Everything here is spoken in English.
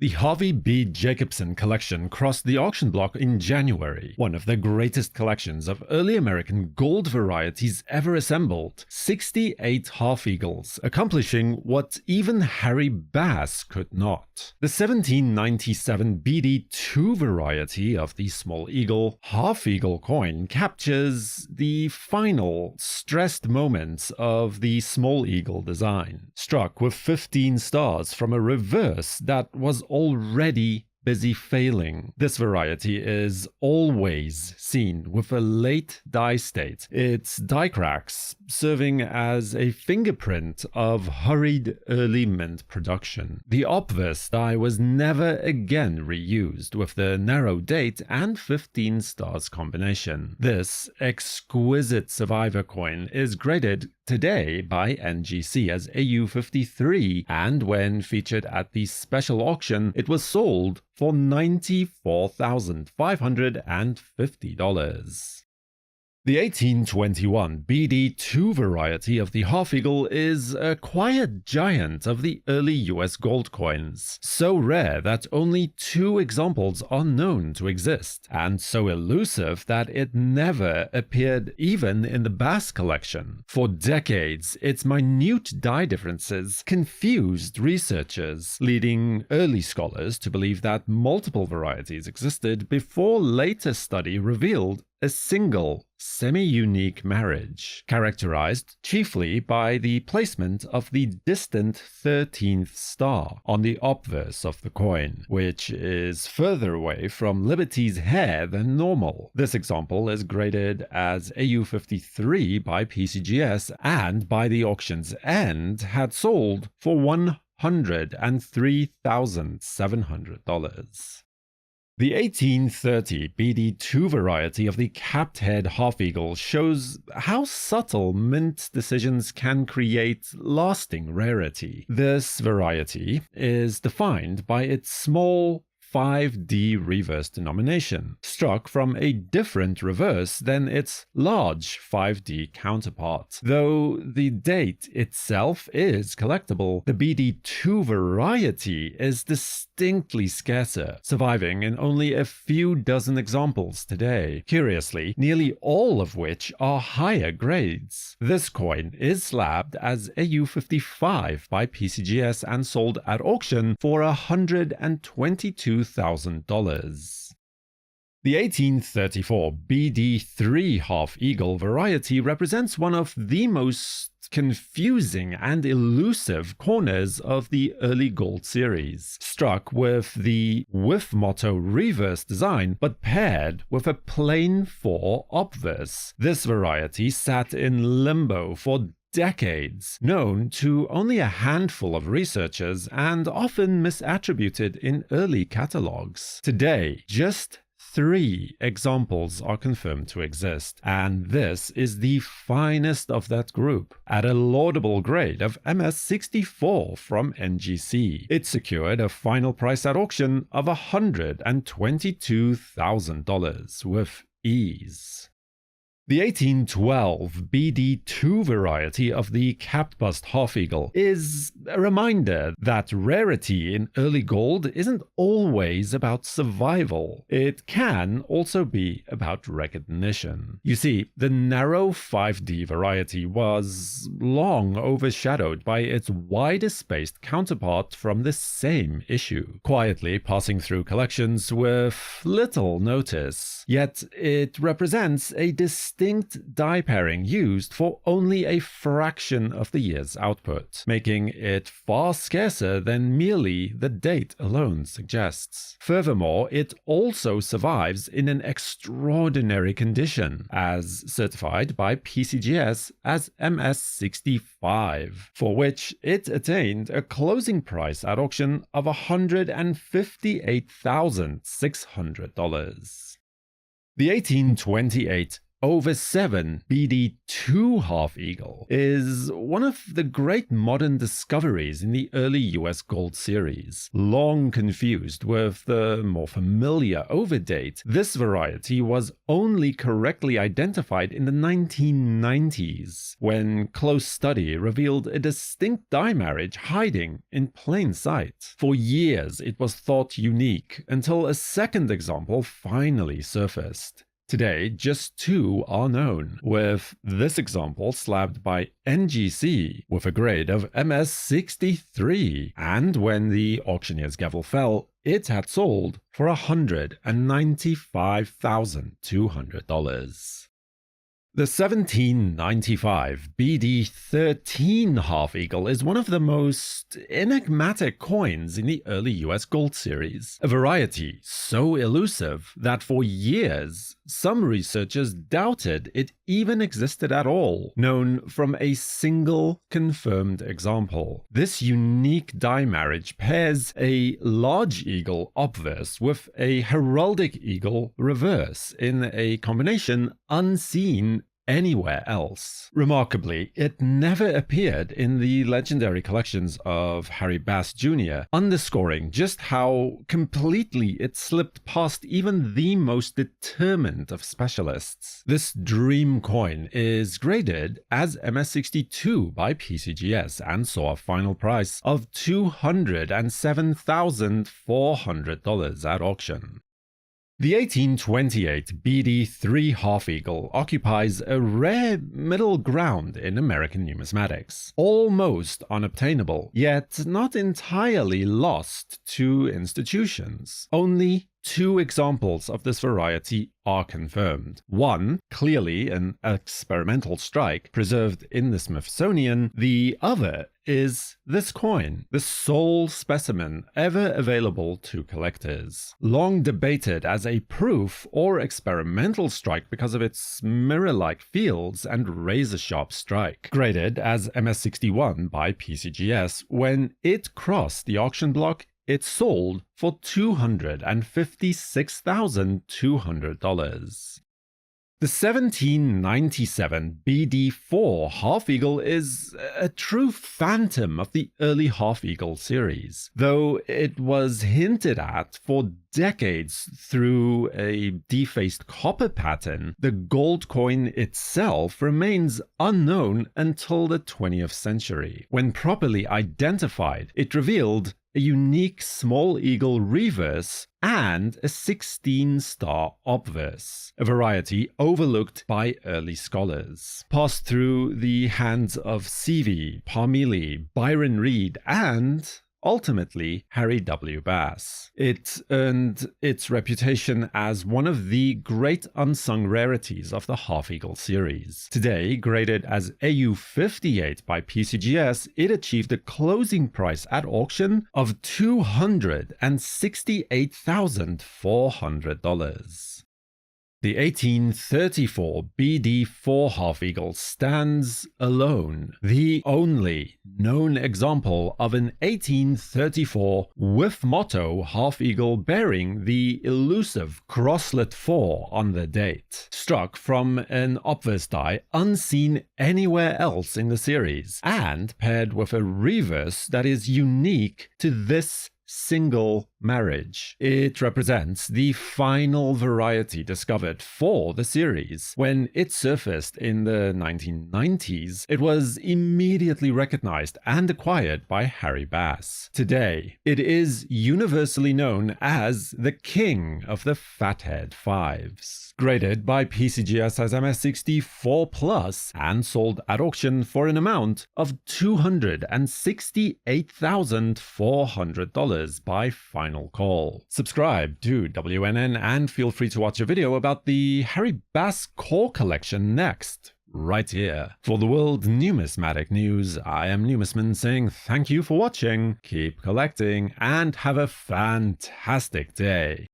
The Harvey B. Jacobson Collection crossed the auction block in January, one of the greatest collections of early American gold varieties ever assembled, 68 half-eagles, accomplishing what even Harry Bass could not. The 1797 BD2 variety of the small eagle half-eagle coin captures the final, stressed moments of the small eagle design, struck with 15 stars from a reverse that was already busy failing. This variety is always seen with a late die state, its die cracks serving as a fingerprint of hurried early mint production. The obverse die was never again reused with the narrow date and 15 stars combination. This exquisite survivor coin is graded today by NGC as AU53, and when featured at the special auction, it was sold for $94,550. The 1821 BD2 variety of the half-eagle is a quiet giant of the early US gold coins, so rare that only 2 examples are known to exist, and so elusive that it never appeared even in the Bass collection. For decades, its minute die differences confused researchers, leading early scholars to believe that multiple varieties existed before later study revealed a single, semi-unique marriage, characterized chiefly by the placement of the distant 13th star on the obverse of the coin, which is further away from Liberty's hair than normal. This example is graded as AU53 by PCGS and by the auction's end had sold for $103,700. The 1830 BD2 variety of the capped head half-eagle shows how subtle mint decisions can create lasting rarity. This variety is defined by its small 5D reverse denomination, struck from a different reverse than its large 5D counterpart. Though the date itself is collectible, the BD2 variety is distinctly scarcer, surviving in only a few dozen examples today, curiously, nearly all of which are higher grades. This coin is slabbed as AU55 by PCGS and sold at auction for $122,000. The 1834 BD3 half-eagle variety represents one of the most confusing and elusive corners of the early gold series, struck with the with motto reverse design but paired with a plain 4 obverse. This variety sat in limbo for decades, known to only a handful of researchers and often misattributed in early catalogs. Today, just 3 examples are confirmed to exist, and this is the finest of that group. At a laudable grade of MS64 from NGC, it secured a final price at auction of $122,000 with ease. The 1812 BD2 variety of the capped bust half-eagle is a reminder that rarity in early gold isn't always about survival. It can also be about recognition. You see, the narrow 5D variety was long overshadowed by its wider-spaced counterpart from the same issue, quietly passing through collections with little notice. Yet it represents a distinct die pairing used for only a fraction of the year's output, making it far scarcer than merely the date alone suggests. Furthermore, it also survives in an extraordinary condition, as certified by PCGS as MS65, for which it attained a closing price at auction of $158,600. The 1828 over 7 BD2 half eagle is one of the great modern discoveries in the early US gold series. Long confused with the more familiar over date, this variety was only correctly identified in the 1990s, when close study revealed a distinct dye marriage hiding in plain sight. For years it was thought unique until a second example finally surfaced. Today, just 2 are known, with this example slabbed by NGC with a grade of MS63, and when the auctioneer's gavel fell, it had sold for $195,200. The 1795 BD13 half eagle is one of the most enigmatic coins in the early US gold series, a variety so elusive that for years some researchers doubted it even existed at all, known from a single confirmed example. This unique dye marriage pairs a large eagle obverse with a heraldic eagle reverse in a combination unseen anywhere else. Remarkably, it never appeared in the legendary collections of Harry Bass Jr., underscoring just how completely it slipped past even the most determined of specialists. This dream coin is graded as MS62 by PCGS and saw a final price of $207,400 at auction. The 1828 BD3 half eagle occupies a rare middle ground in American numismatics, almost unobtainable, yet not entirely lost to institutions. Only 2 examples of this variety are confirmed. One, clearly an experimental strike preserved in the Smithsonian. The other is this coin, the sole specimen ever available to collectors. Long debated as a proof or experimental strike because of its mirror-like fields and razor-sharp strike. Graded as MS61 by PCGS, when it crossed the auction block, it sold for $256,200. The 1797 BD4 half eagle is a true phantom of the early half eagle series, though it was hinted at for decades through a defaced copper pattern. The gold coin itself remains unknown until the 20th century. When properly identified, it revealed a unique small eagle reverse and a 16-star obverse, a variety overlooked by early scholars. Passed through the hands of Seavey, Parmelee, Byron Reed, and ultimately Harry W. Bass. It earned its reputation as one of the great unsung rarities of the half eagle series. Today, graded as AU58 by PCGS, it achieved a closing price at auction of $268,400. The 1834 BD4 half eagle stands alone, the only known example of an 1834 with motto half eagle bearing the elusive crosslet 4 on the date, struck from an obverse die unseen anywhere else in the series, and paired with a reverse that is unique to this single marriage. It represents the final variety discovered for the series. When it surfaced in the 1990s, it was immediately recognized and acquired by Harry Bass. Today, it is universally known as the king of the fathead fives. Graded by PCGS as MS64+ and sold at auction for an amount of $268,400 by final call. Subscribe to WNN and feel free to watch a video about the Harry Bass core collection next, right here. For the World Numismatic News, I am Numisman saying thank you for watching, keep collecting, and have a fantastic day.